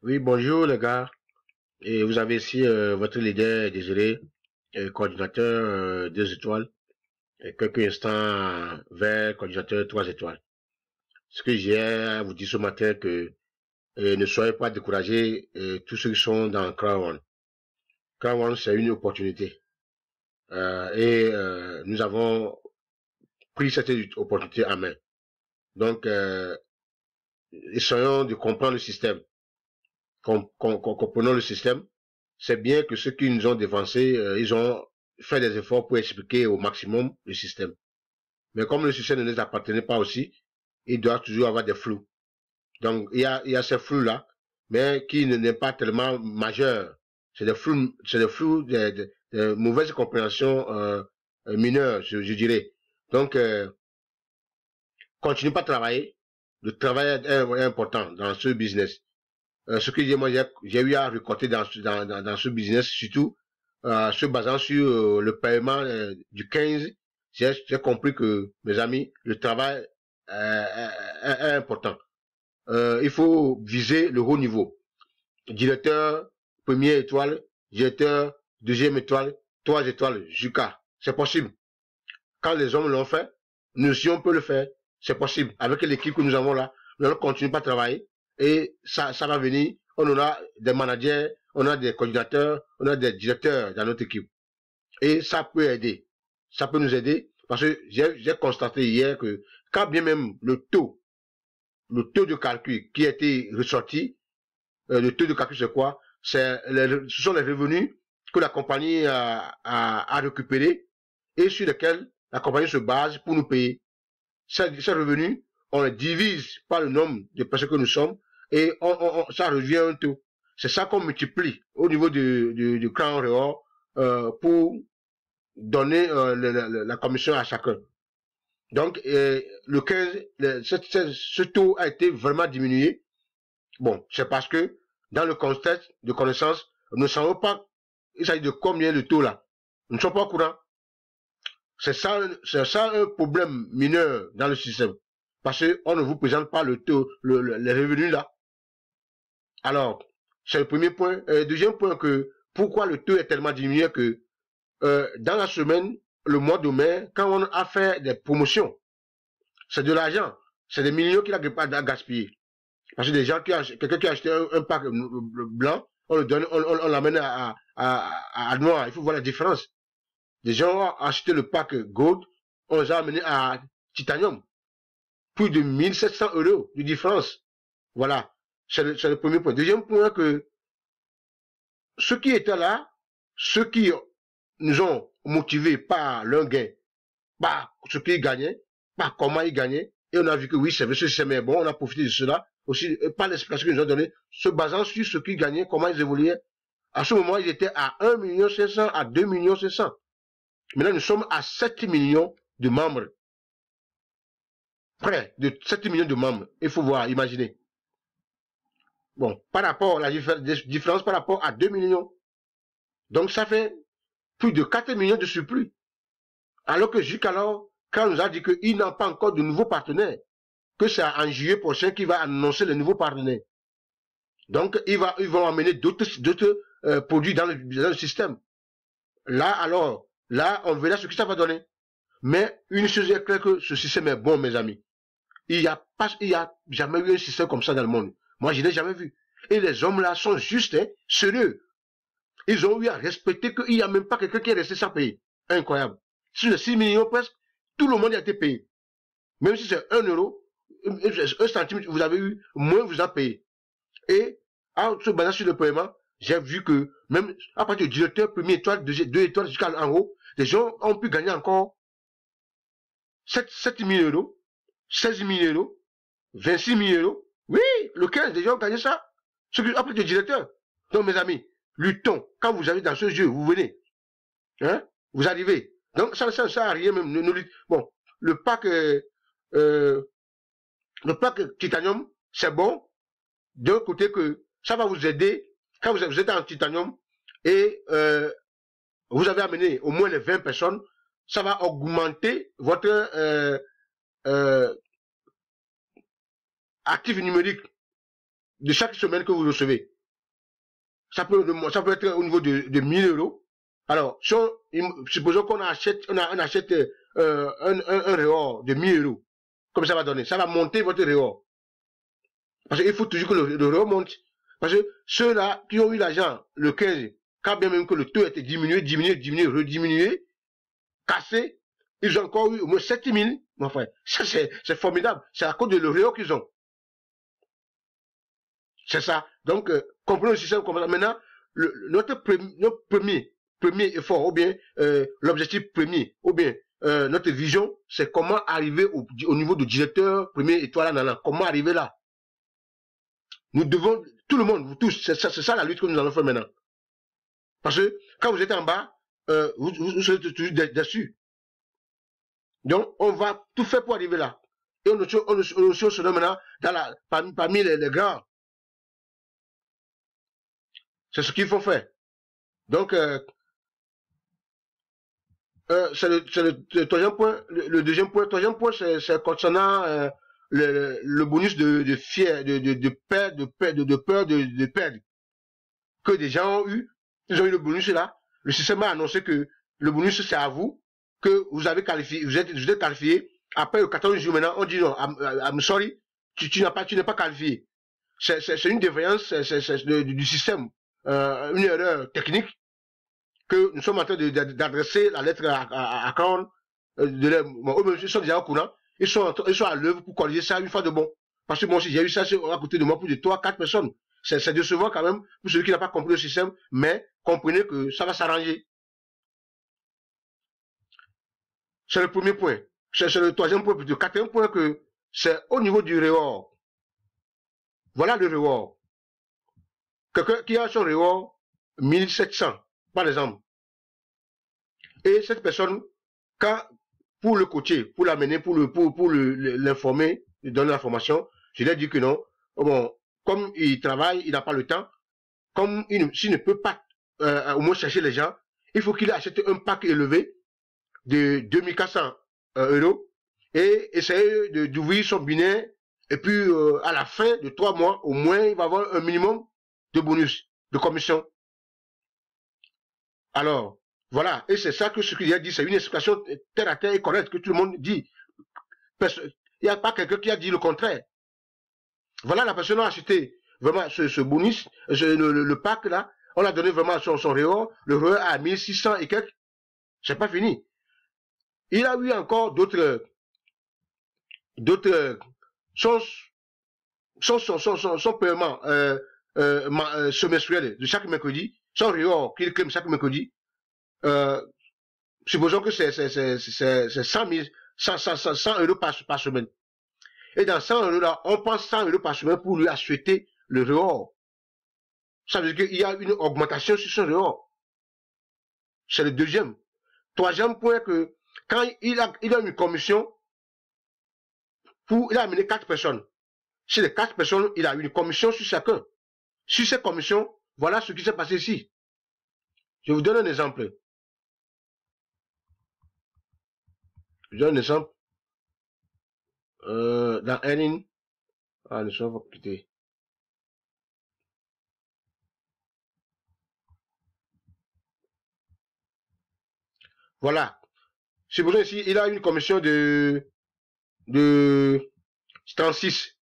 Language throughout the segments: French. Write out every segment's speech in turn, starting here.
Oui, bonjour les gars. Et vous avez ici votre leader Désiré, coordinateur 2 étoiles, et quelques instants vers coordinateur 3 étoiles. Ce que j'ai à vous dire ce matin que ne soyez pas découragés, tous ceux qui sont dans Crown One. Crown One, c'est une opportunité. Nous avons pris cette opportunité en main. Donc, essayons de comprendre le système. Comprenons le système. C'est bien que ceux qui nous ont dévancés, ils ont fait des efforts pour expliquer au maximum le système. Mais comme le système ne nous appartenait pas aussi, il doit toujours avoir des flous. Donc, il y a ces flous-là, mais qui n'est pas tellement majeur. C'est des flous, des mauvaises compréhensions mineures, je dirais. Donc, continue pas à travailler. Le travail est important dans ce business. Ce que moi j'ai eu à récolter dans ce business, surtout se basant sur le paiement du 15, j'ai compris que, mes amis, le travail est important. Il faut viser le haut niveau. Directeur, première étoile, directeur, deuxième étoile, 3 étoiles, jusqu'à. C'est possible. Quand les hommes l'ont fait, nous aussi on peut le faire. C'est possible. Avec l'équipe que nous avons là, nous allons continuer à travailler et ça va venir. On aura des managers, on a des coordinateurs, on a des directeurs dans notre équipe. Et ça peut aider. Ça peut nous aider parce que j'ai constaté hier que quand bien même le taux de calcul qui a été ressorti, le taux de calcul c'est quoi? Ce sont les revenus que la compagnie a récupérés et sur lesquels la compagnie se base pour nous payer. Ces revenus, on les divise par le nombre de personnes que nous sommes et ça revient un taux. C'est ça qu'on multiplie au niveau du Crown Réor pour donner la commission à chacun. Donc, le 15, ce taux a été vraiment diminué. Bon, c'est parce que dans le contexte de connaissance, nous ne savons pas il s'agit de combien de taux là. Nous ne sommes pas au courant. C'est ça un problème mineur dans le système. Parce qu'on ne vous présente pas le taux, les revenus là. Alors, c'est le premier point. Deuxième point que pourquoi le taux est tellement diminué que dans la semaine, le mois de mai, quand on a fait des promotions, c'est de l'argent. C'est des millions qu'il n'a pas gaspillé. Parce que des gens quelqu'un qui a acheté un pack blanc, on le donne, on l'amène à noir. Il faut voir la différence. Des gens ont acheté le pack gold, on les a amenés à titanium. Plus de 1700 € de différence. Voilà. C'est le premier point. Deuxième point que ceux qui étaient là, ceux qui nous ont motivés par leur gain, par ce qu'ils gagnaient, par comment ils gagnaient, et on a vu que oui, c'est vrai, ce système est bon, on a profité de cela, aussi par l'explication qu'ils nous ont donné, se basant sur ce qu'ils gagnaient, comment ils évoluaient. À ce moment, ils étaient à 1 500 000, à 2 500 000. Maintenant, nous sommes à 7 millions de membres. Près de 7 millions de membres. Il faut voir, imaginer. Bon, par rapport à la différence par rapport à 2 millions. Donc, ça fait plus de 4 millions de surplus. Alors que jusqu'alors, quand on nous a dit qu'il n'a pas encore de nouveaux partenaires, que c'est en juillet prochain qu'il va annoncer les nouveaux partenaires. Donc, ils vont amener d'autres produits dans le système. Là, alors, là, on verra ce que ça va donner. Mais une chose est claire que ce système est bon, mes amis. Il y a jamais eu un système comme ça dans le monde. Moi, je n'ai jamais vu. Et les hommes là sont juste, sérieux. Ils ont eu à respecter qu'il n'y a même pas quelqu'un qui est resté sans payer. Incroyable. Sur les 6 millions presque, tout le monde a été payé. Même si c'est 1 euro, 1 centime, vous avez eu, moins vous en payé. Et, en se basant sur le paiement, j'ai vu que, même à partir du directeur, première étoile, 2 étoiles jusqu'en haut, les gens ont pu gagner encore 7 000 €, 16 000 €, 26 000 €. Oui, le 15, les gens ont gagné ça. Après le directeur. Donc, mes amis, luttons. Quand vous arrivez dans ce jeu, vous venez. Hein? Vous arrivez. Donc, ça n'a rien même. Bon, le pack titanium, c'est bon. D'un côté que ça va vous aider. Quand vous êtes en titanium et vous avez amené au moins les 20 personnes, ça va augmenter votre actif numérique. de chaque semaine que vous recevez. Ça peut être au niveau de 1000 euros. Alors, supposons qu'on achète, on achète un rehors de 1000 euros. Comme ça va donner. Ça va monter votre rehors. Parce qu'il faut toujours que le rehors monte. Parce que ceux-là qui ont eu l'argent le 15, quand bien même que le taux était diminué, rediminué, cassé, ils ont encore eu au moins 7000. Mon frère, ça c'est formidable. C'est à cause de le rehors qu'ils ont. C'est ça. Donc, comprenons le système comme ça. Maintenant, notre premier effort, ou bien l'objectif premier, ou bien notre vision, c'est comment arriver au niveau du directeur premier étoile là. Comment arriver là? Nous devons, tout le monde, vous tous, c'est ça la lutte que nous allons faire maintenant. Parce que quand vous êtes en bas, vous serez toujours dessus. Donc, on va tout faire pour arriver là. Et on nous se maintenant parmi les grands. C'est ce qu'il faut faire. Donc, c'est le troisième point. Le deuxième point, c'est concernant le bonus de perdre que des gens ont eu. Ils ont eu le bonus là. Le système a annoncé que le bonus c'est à vous, que vous avez qualifié, vous êtes qualifié. Après le 14 jours maintenant, on dit non, I'm sorry, tu n'es pas qualifié. C'est une défaillance du système, une erreur technique que nous sommes en train d'adresser la lettre à Crown. Ils sont déjà au courant. Ils sont à l'œuvre pour corriger ça une fois de bon. Parce que moi aussi, j'ai eu ça à côté de moi pour de 3-4 personnes. C'est décevant quand même pour celui qui n'a pas compris le système, mais comprenez que ça va s'arranger. C'est le premier point. C'est le troisième point, le quatrième point que c'est au niveau du reward. Voilà le reward. Quelqu'un qui a son reward 1700, par exemple. Et cette personne, pour le coacher, pour l'amener, pour l'informer, lui donner l'information, je lui ai dit que non. Bon, comme il travaille, il n'a pas le temps. Comme s'il ne peut pas au moins chercher les gens, il faut qu'il achète un pack élevé de 2400 euros et essayer d'ouvrir son binaire. Et puis, à la fin de 3 mois, au moins, il va avoir un minimum de bonus, de commission. Alors, voilà. Et c'est ça que ce qu'il a dit, c'est une explication terre à terre et correcte que tout le monde dit. Il n'y a pas quelqu'un qui a dit le contraire. Voilà, la personne a acheté vraiment ce bonus, le pack là, on a donné vraiment son rehors, le rehors à 1600 et quelques. C'est pas fini. Il a eu encore d'autres, son paiement semestriel de chaque mercredi, son rehors qu'il clame chaque mercredi, supposons que c'est 100 euros par semaine. Et dans 100 euros là, on prend 100 euros par semaine pour lui acheter le rehors. Ça veut dire qu'il y a une augmentation sur son rehors. C'est le deuxième. Troisième point que quand il a une commission, il a amené 4 personnes. Chez les 4 personnes, il a une commission sur chacun. Sur ces commissions, voilà ce qui s'est passé ici. Je vous donne un exemple. Je vous donne un exemple. Dans earning, nous sommes quittés. Voilà. Supposons ici, il a une commission de 36.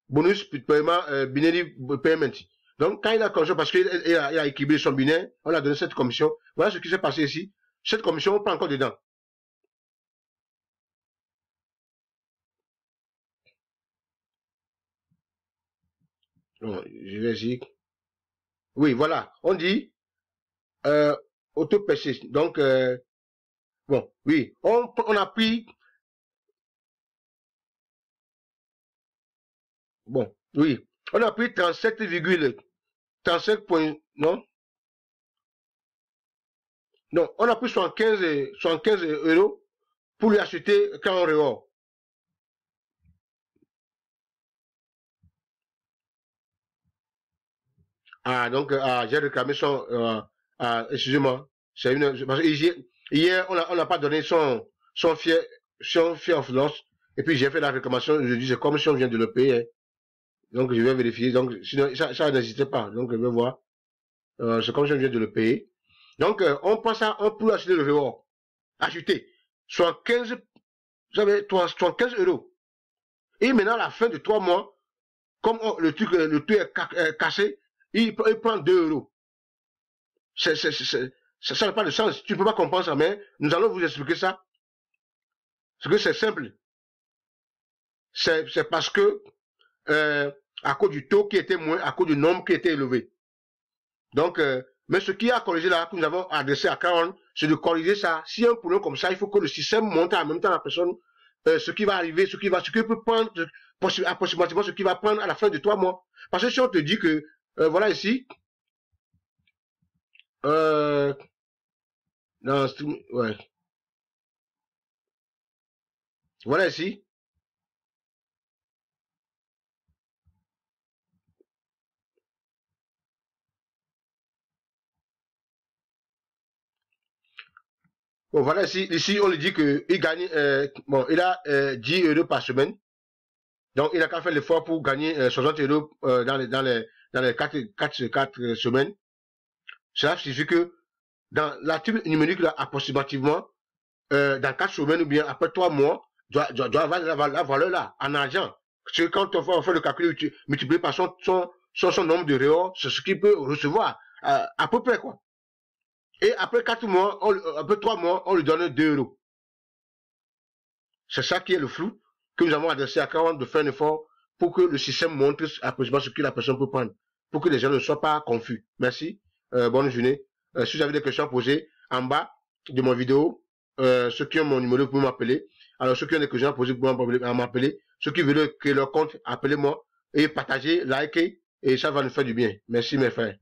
Bonus paiement, binary payment. Donc, quand il a commission, parce qu'il a équilibré son binaire, on a donné cette commission. Voilà ce qui s'est passé ici. Cette commission, on prend encore dedans. Non, je vais dire. Oui, voilà. On dit auto-purchase. Donc, bon, oui. On a pris. Bon, oui. On a pris 37 points. Non? Non, on a pris 75 euros pour lui acheter quand on rehors. Ah, donc, j'ai réclamé son, excusez-moi, c'est parce que hier, on n'a pas donné son fier of loss, et puis j'ai fait la réclamation, je dis, c'est comme si on vient de le payer. Donc, je vais vérifier. Donc, sinon, ça n'hésitez pas. Donc, je vais voir. C'est comme je viens de le payer. Donc, on prend ça, on peut acheter le reward. Acheter. 75, vous savez, 75 euros. Et maintenant, à la fin de 3 mois, comme le truc est cassé, il prend 2 euros. Ça n'a pas de sens. Tu ne peux pas comprendre ça, mais nous allons vous expliquer ça. Parce que c'est simple. C'est parce que, à cause du taux qui était moins, à cause du nombre qui était élevé. Donc, mais ce qui a corrigé là, que nous avons adressé à Caron, c'est de corriger ça. Si un problème comme ça, il faut que le système monte en même temps la personne, ce qui va arriver, ce qui peut prendre, approximativement ce qui va prendre à la fin de 3 mois. Parce que si on te dit que, voilà ici, dans, ouais. Voilà ici. Bon, voilà ici on lui dit que il gagne, bon, il a 10 euros par semaine. Donc, il a qu'à faire l'effort pour gagner 60 euros dans les 4 semaines. Cela signifie que dans la type numérique, là, approximativement, dans 4 semaines ou bien après 3 mois, doit avoir la valeur là, en argent. Parce que quand on fait le calcul multiplié par son nombre de réaux, c'est ce qu'il peut recevoir, à peu près, quoi. Et après 4 mois, après 3 mois, on lui donne 2 euros. C'est ça qui est le flou que nous avons adressé à Caron de faire un effort pour que le système montre approximativement ce que la personne peut prendre, pour que les gens ne soient pas confus. Merci, bonne journée. Si vous avez des questions à poser, en bas de mon vidéo, ceux qui ont mon numéro peuvent m'appeler. Alors, ceux qui ont des questions à poser peuvent m'appeler. Ceux qui veulent créer leur compte, appelez-moi et partagez, likez, et ça va nous faire du bien. Merci mes frères.